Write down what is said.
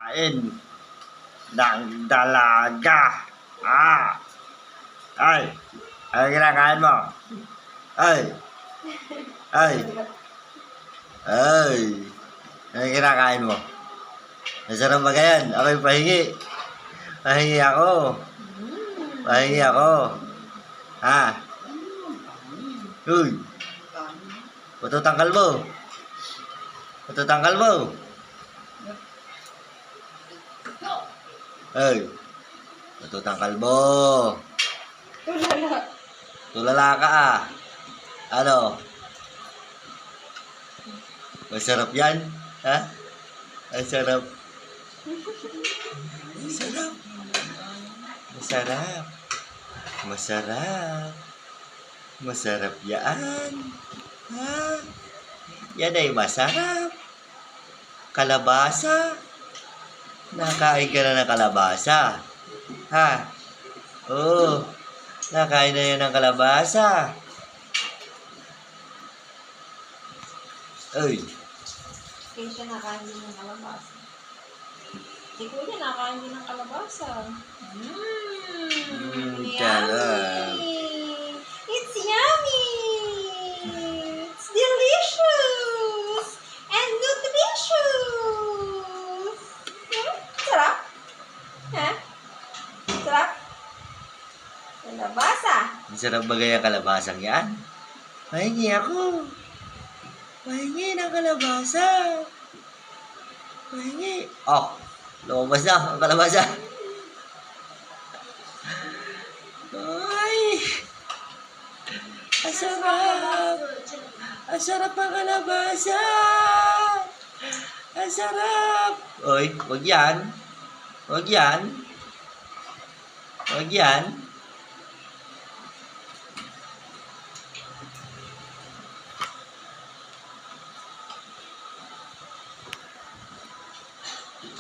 Kain ng dalaga. Ay, ano kinakain mo? Ay, ay, ay, ano kinakain mo? Masarap ba ganyan? Ako'y pahingi. Pahingi ako. Pahingi ako. Ha? Uy, patutangkal mo. Patutangkal mo. Ay, patutangkal mo. Tulala. Tulala ka ah. Ano? Masarap yan? Ha? Masarap. Masarap. Masarap. Masarap. Masarap yan. Ha? Yan ay masarap. Kalabasa. Nakain ka na ng kalabasa. Ha? Oo. Nakain na yan ng kalabasa. Ay. Kaya siya nakain din ng kalabasa. Si Kuya nakain din ng kalabasa. Sarap. Yummy! It's yummy! It's delicious! And nutritious! Sarap? Ha? Sarap? Kalabasa! Masarap ba gaya kalabasang yan? Pahingi ako. Pahingi ng kalabasa. Pahingi. Oh, lumabas na ang kalabasa. Ay! Asarap! Asarap ang kalabasa! Asarap! Oy, wag yan. Wag yan. Wag yan.